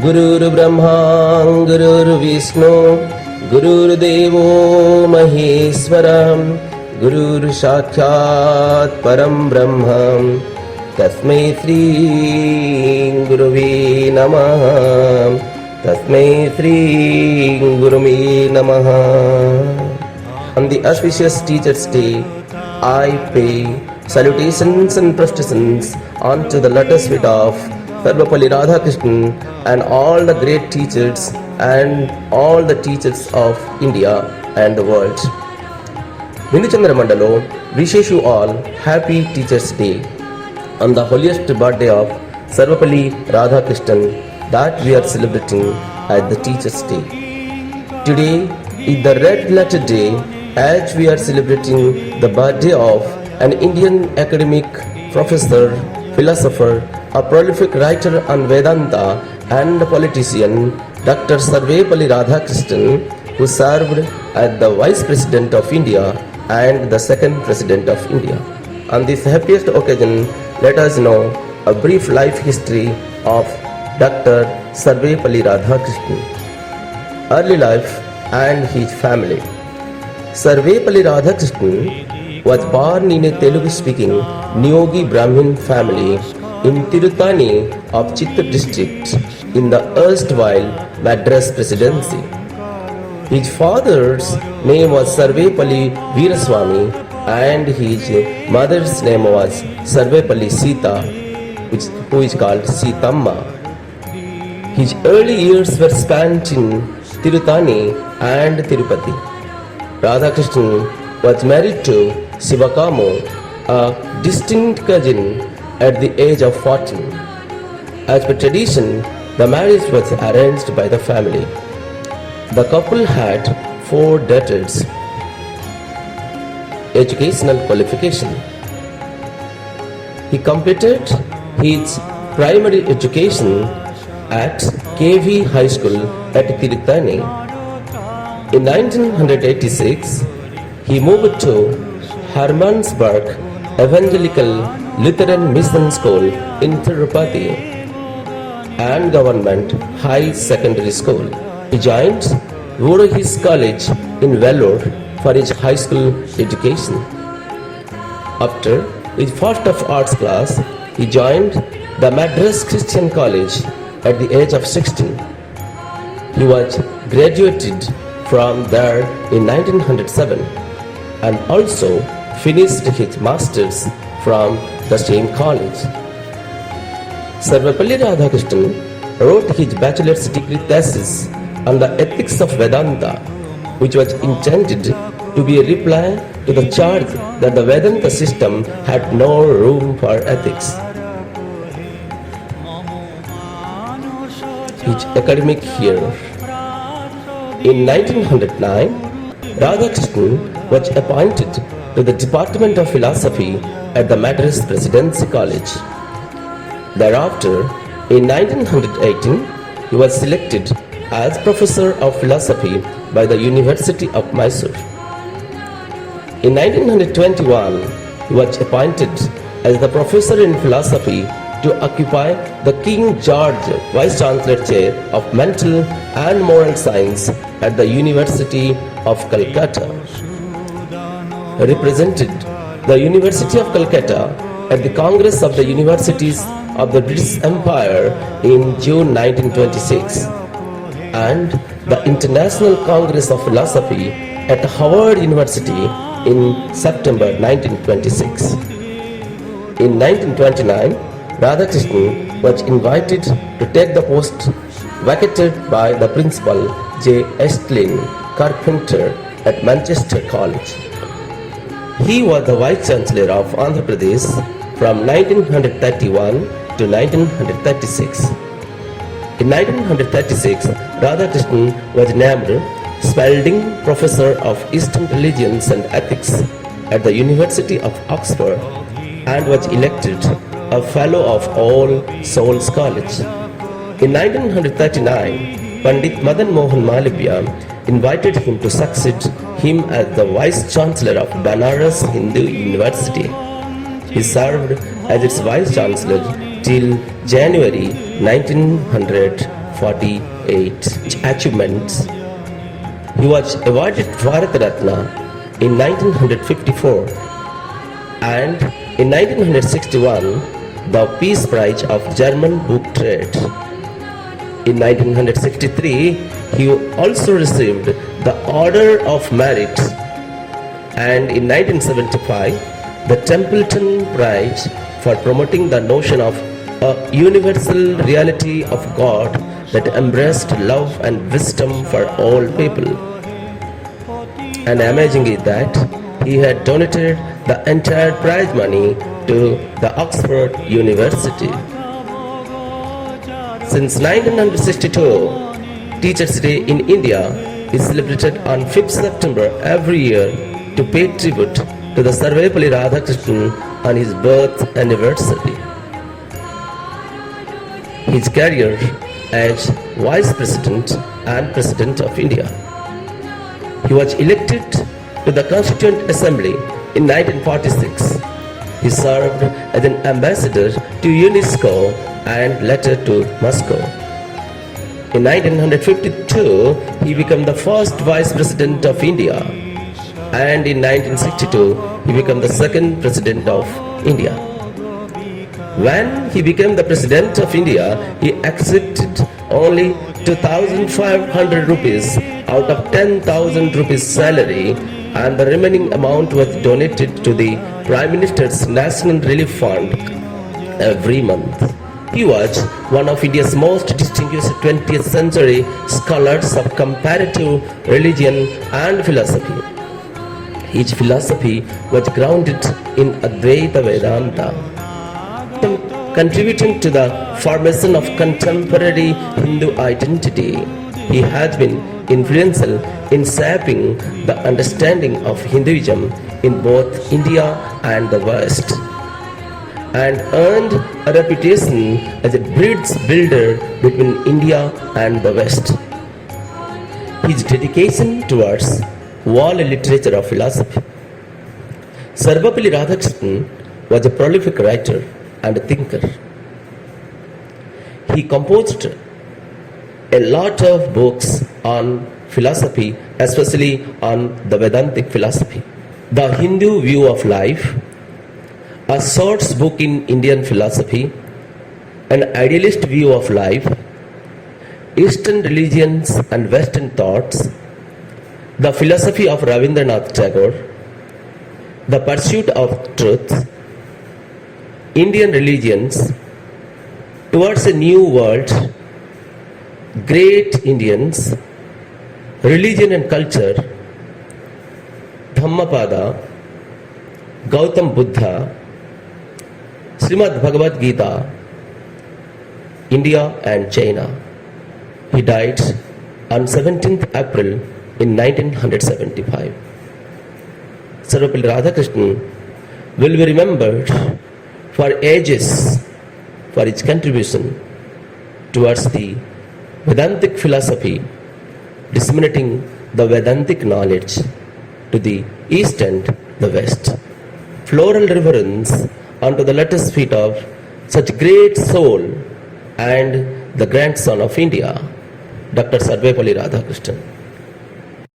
Gurur Brahma, Gurur Vishnu, Gurur Devo Maheswaram, Gurur Sakshat Param Brahma, Tasmai Sri Guruve Namaha, Tasmai Sri Guruve Namaha. On the auspicious Teachers' Day, I pay salutations and praises unto the lotus feet of Sarvepalli Radhakrishnan and all the great teachers and all the teachers of India and the world. Bindu Chandra Mandalo wishes you all happy Teachers' Day on the holiest birthday of Sarvepalli Radhakrishnan that we are celebrating as the Teachers' Day. Today is the red letter day as we are celebrating the birthday of an Indian academic, professor, philosopher, a prolific writer on Vedanta and politician, Dr. Sarvepalli Radhakrishnan, who served as the Vice President of India and the second President of India. On this happiest occasion, let us know a brief life history of Dr. Sarvepalli Radhakrishnan. Early life and his family. Sarvepalli Radhakrishnan was born in a Telugu-speaking Niyogi Brahmin family in Tirutani of Chittor district in the erstwhile Madras Presidency. His father's name was Sarvepalli Veeraswamy and his mother's name was Sarvepalli Sita, who is called Sitamma. His early years were spent in Tirutani and Tirupati. Radhakrishnan was married to Sivakamo, a distant cousin, at the age of 14. As per tradition, the marriage was arranged by the family. The couple had 4 daughters. Educational qualification. He completed his primary education at KV High School at Tirupati. In 1986, he moved to Hermannsburg Evangelical Lutheran Mission School in Tirupati and Government High Secondary School. He joined Voorhees College in Vellore for his high school education. After his first of arts class, he joined the Madras Christian College at the age of 16. He was graduated from there in 1907 and also finished his masters from the same college. Sarvepalli Radhakrishnan wrote his bachelor's degree thesis on the ethics of Vedanta, which was intended to be a reply to the charge that the Vedanta system had no room for ethics. His academic year. In 1909, Radhakrishnan was appointed to the Department of Philosophy at the Madras Presidency College. Thereafter, in 1918, he was selected as Professor of Philosophy by the University of Mysore. In 1921, he was appointed as the Professor in Philosophy to occupy the King George Vice-Chancellor Chair of Mental and Moral Science at the University of Calcutta. He represented the University of Calcutta at the Congress of the Universities of the British Empire in June 1926 and the International Congress of Philosophy at Howard University in September 1926. In 1929, Radhakrishnan was invited to take the post vacated by the principal J. Estlin Carpenter at Manchester College. He was the Vice Chancellor of Andhra Pradesh from 1931 to 1936. In 1936, Radhakrishnan was named Spalding Professor of Eastern Religions and Ethics at the University of Oxford and was elected a Fellow of All Souls College. In 1939, Pandit Madan Mohan Malviya invited him to succeed him as the Vice Chancellor of Banaras Hindu University. He served as its Vice Chancellor till January 1940. 48 achievements. He was awarded Bharat Ratna in 1954 and in 1961 the Peace Prize of German Book Trade. In 1963 he also received the Order of Merit, and in 1975 the Templeton Prize for promoting the notion of a universal reality of God that embraced love and wisdom for all people. And amazing is that he had donated the entire prize money to the Oxford University. Since 1962, Teachers' Day in India is celebrated on 5th September every year to pay tribute to the Sarvepalli Radhakrishnan on his birth anniversary. His career as Vice President and President of India. He was elected to the Constituent Assembly in 1946. He served as an ambassador to UNESCO and later to Moscow. In 1952, he became the first Vice President of India, and in 1962, he became the second President of India. When he became the President of India, he accepted only 2,500 rupees out of 10,000 rupees salary, and the remaining amount was donated to the Prime Minister's National Relief Fund every month. He was one of India's most distinguished 20th century scholars of comparative religion and philosophy. His philosophy was grounded in Advaita Vedanta, contributing to the formation of contemporary Hindu identity. He has been influential in shaping the understanding of Hinduism in both India and the West, and earned a reputation as a bridge builder between India and the West. His dedication towards world literature of philosophy. Sarvepalli Radhakrishnan was a prolific writer and thinker. He composed a lot of books on philosophy, especially on the Vedantic philosophy. The Hindu View of Life, a source book in Indian philosophy, an idealist view of life, Eastern religions and Western thoughts, the philosophy of Rabindranath Tagore, the pursuit of truth, Indian religions, towards a new world, great Indians, religion and culture, Dhammapada, Gautam Buddha, Srimad Bhagavad Gita, India and China. He died on 17th April in 1975. Sarvepalli Radhakrishnan will be remembered for ages for his contribution towards the Vedantic philosophy, disseminating the Vedantic knowledge to the East and the West. Floral reverence unto the lotus feet of such great soul and the grandson of India, Dr. Sarvepalli Radhakrishnan.